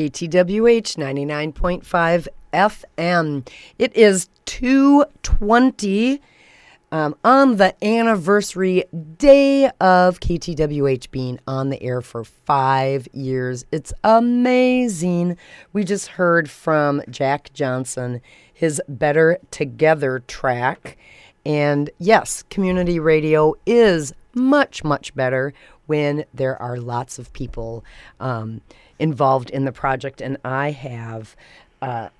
KTWH 99.5 FM. It is 2:20 on the anniversary day of KTWH being on the air for 5 years. It's amazing. We just heard from Jack Johnson, his Better Together track. And yes, community radio is much, much better when there are lots of people involved in the project. And I have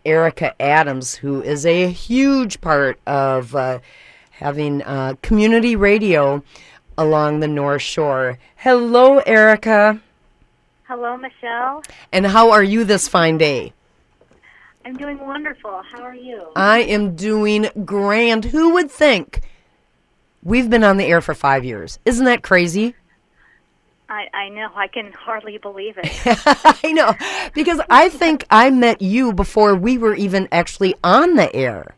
Erica Adams, who is a huge part of having community radio along the North Shore. Hello, Erica. Hello, Michelle. And how are you this fine day? I'm doing wonderful. How are you? I am doing grand. Who would think? We've been on the air for 5 years. Isn't that crazy? I know. I can hardly believe it. I know. Because I think I met you before we were even actually on the air.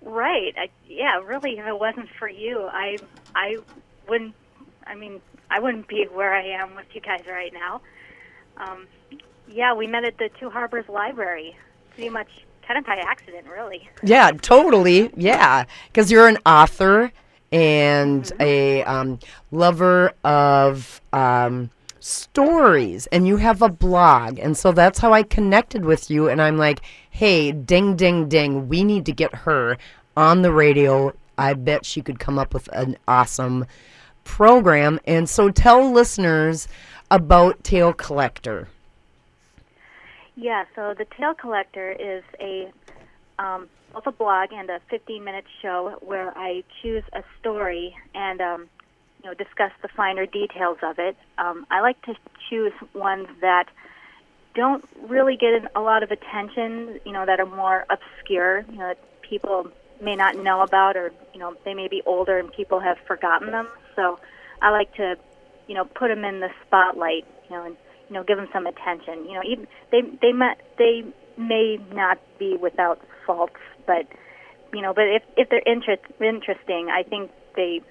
Right. Yeah, really, if it wasn't for you, I wouldn't be where I am with you guys right now. Yeah, we met at the Two Harbors Library, pretty much kind of by accident, really. Yeah, totally. Yeah, because you're an author and a lover of stories, and you have a blog, and so that's how I connected with you. And I'm like, hey, ding, ding, ding, we need to get her on the radio. I bet she could come up with an awesome program. And so tell listeners about Tale Collector. Yeah, so the Tale Collector is both a blog and a 15-minute show where I choose a story and discuss the finer details of it. I like to choose ones that don't really get a lot of attention, that are more obscure, that people may not know about, or they may be older and people have forgotten them. So I like to put them in the spotlight, and give them some attention. Even they may not be without faults, but if they're interesting, I think they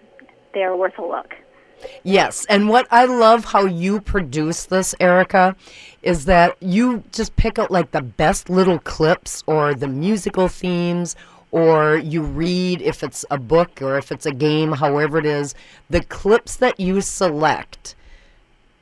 are worth a look. Yes, and what I love how you produce this, Erica, is that you just pick out like the best little clips or the musical themes, or you read, if it's a book or if it's a game, however it is, the clips that you select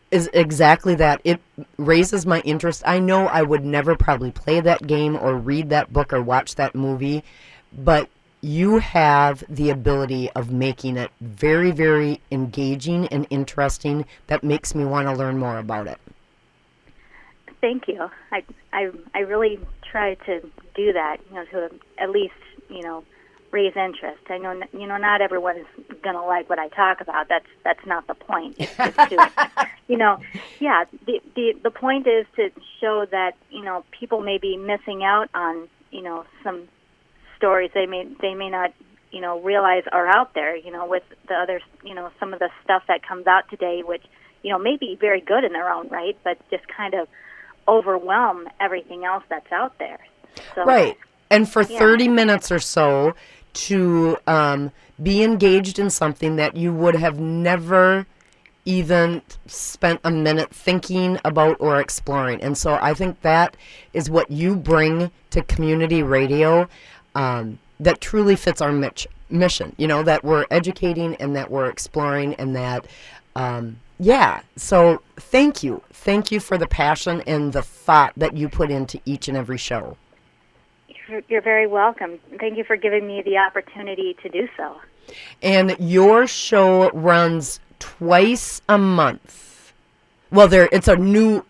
is exactly that. It raises my interest. I know I would never probably play that game or read that book or watch that movie, but you have the ability of making it very, very engaging and interesting. That makes me want to learn more about it. Thank you. I really try to do that, to at least, raise interest. I know, not everyone is going to like what I talk about. That's not the point. It's to, the point is to show that, people may be missing out on, some stories they may not, realize are out there, with the other, some of the stuff that comes out today, which, may be very good in their own right, but just kind of overwhelm everything else that's out there. So, right. And for 30 minutes or so to be engaged in something that you would have never even spent a minute thinking about or exploring. And so I think that is what you bring to community radio that truly fits our mission, that we're educating and that we're exploring and that, so thank you. Thank you for the passion and the thought that you put into each and every show. You're very welcome. Thank you for giving me the opportunity to do so. And your show runs twice a month. Well, it's a new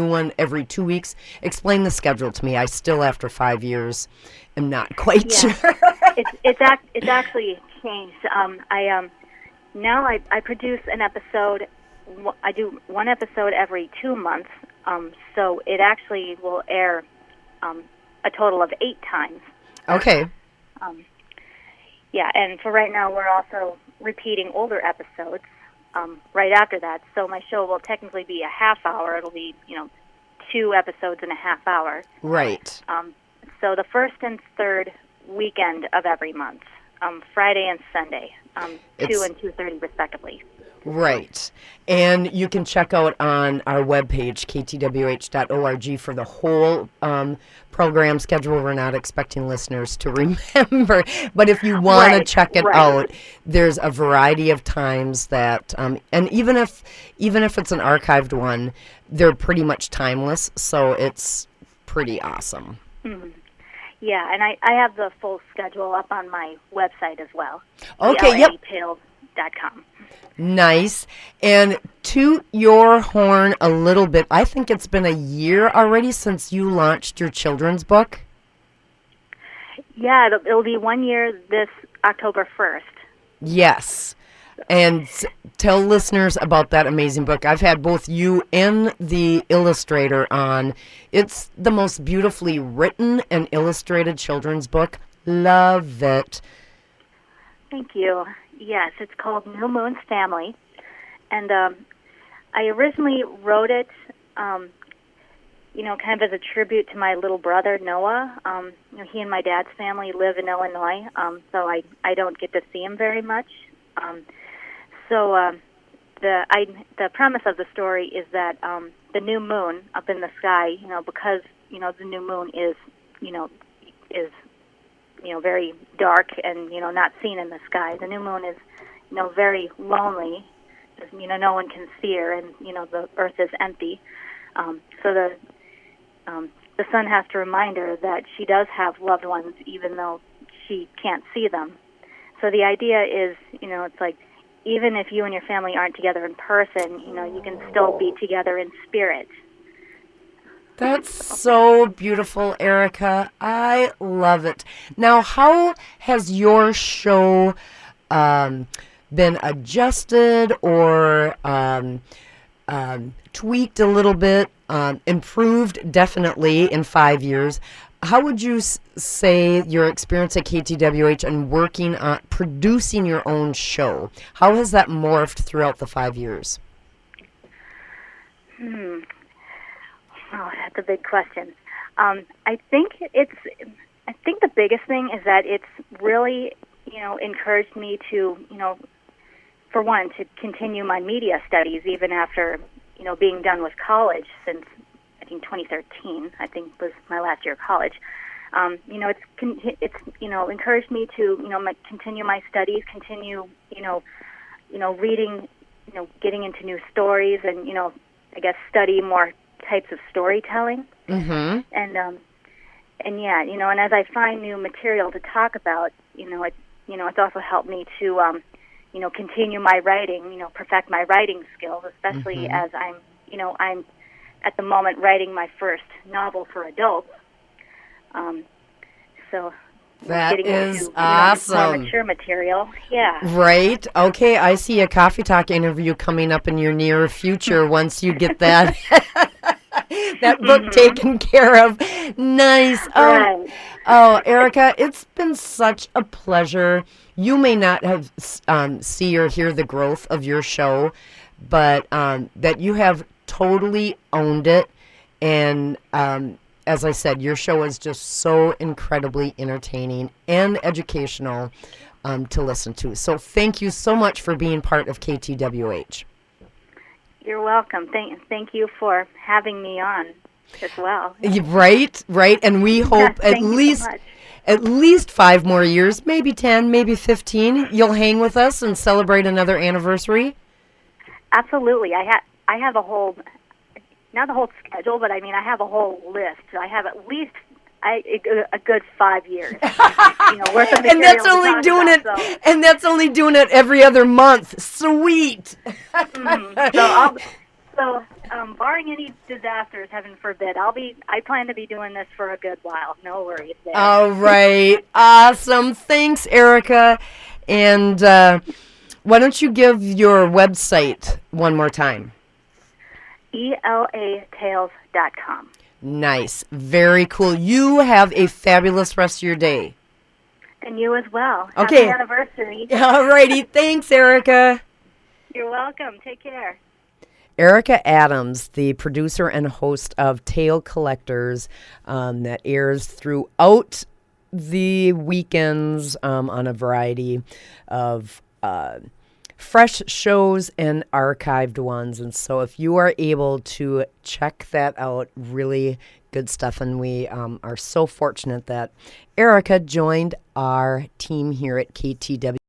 one every 2 weeks. Explain the schedule to me. I still, after 5 years, am not quite sure. It's actually changed. Now I produce an episode. I do one episode every 2 months. So it actually will air a total of 8 times. Okay. And for right now, we're also repeating older episodes right after that. So my show will technically be a half hour. It'll be, 2 episodes in a half hour. Right. So the first and third weekend of every month, Friday and Sunday, 2 and 2:30 respectively. Right. And you can check out on our webpage, ktwh.org, for the whole program schedule. We're not expecting listeners to remember. But if you want to check it out, there's a variety of times that, and even if it's an archived one, they're pretty much timeless. So it's pretty awesome. Mm-hmm. Yeah, and I have the full schedule up on my website as well. Okay, yep. elatales.com. Nice. And toot your horn a little bit. I think it's been a year already since you launched your children's book. Yeah, it'll be 1 year this October 1st. Yes. And tell listeners about that amazing book. I've had both you and the illustrator on. It's the most beautifully written and illustrated children's book. Love it. Thank you. Yes, it's called New Moon's Family. And I originally wrote it, kind of as a tribute to my little brother, Noah. He and my dad's family live in Illinois, so I don't get to see him very much. The premise of the story is that the new moon up in the sky, because the new moon is very dark and not seen in the sky. The new moon is very lonely. No one can see her, and the earth is empty. So the sun has to remind her that she does have loved ones, even though she can't see them. So the idea is, it's like, even if you and your family aren't together in person, you can still be together in spirit. That's so beautiful, Erica. I love it. Now, how has your show been adjusted or tweaked a little bit, improved definitely in 5 years? How would you say your experience at KTWH and working on producing your own show, how has that morphed throughout the 5 years? Oh, that's a big question. I think the biggest thing is that it's really, encouraged me to, for one, to continue my media studies even after, being done with college since, I think 2013, I think was my last year of college. It's encouraged me to, continue my studies, continue, reading, getting into new stories and, I guess study more types of storytelling. Mm-hmm. And yeah, and as I find new material to talk about, it's also helped me to, continue my writing, perfect my writing skills, especially as I'm at the moment writing my first novel for adults. So that getting is into, awesome. More mature material. Yeah. Right. Okay. I see a Coffee Talk interview coming up in your near future once you get that that book taken care of. Nice. Right. Oh, Erica, it's been such a pleasure. You may not have see or hear the growth of your show, but that you have totally owned it. And as I said, your show is just so incredibly entertaining and educational to listen to. So thank you so much for being part of KTWH. You're welcome. Thank you for having me on as well. Right. And we hope at least 5 more years, maybe 10, maybe 15, you'll hang with us and celebrate another anniversary. Absolutely. I have a whole, not the whole schedule, but I have a whole list. I have at least a good 5 years. Worth of and that's only doing about, it. So. And that's only doing it every other month. Sweet. So barring any disasters, heaven forbid, I plan to be doing this for a good while. No worries there. All right. Awesome. Thanks, Erica. And why don't you give your website one more time? elatales.com. Nice. Very cool. You have a fabulous rest of your day. And you as well. Okay. Happy anniversary. All righty. Thanks, Erica. You're welcome. Take care. Erica Adams, the producer and host of Tale Collectors, that airs throughout the weekends on a variety of fresh shows and archived ones. And so if you are able to check that out, really good stuff. And we are so fortunate that Erica joined our team here at KTWH.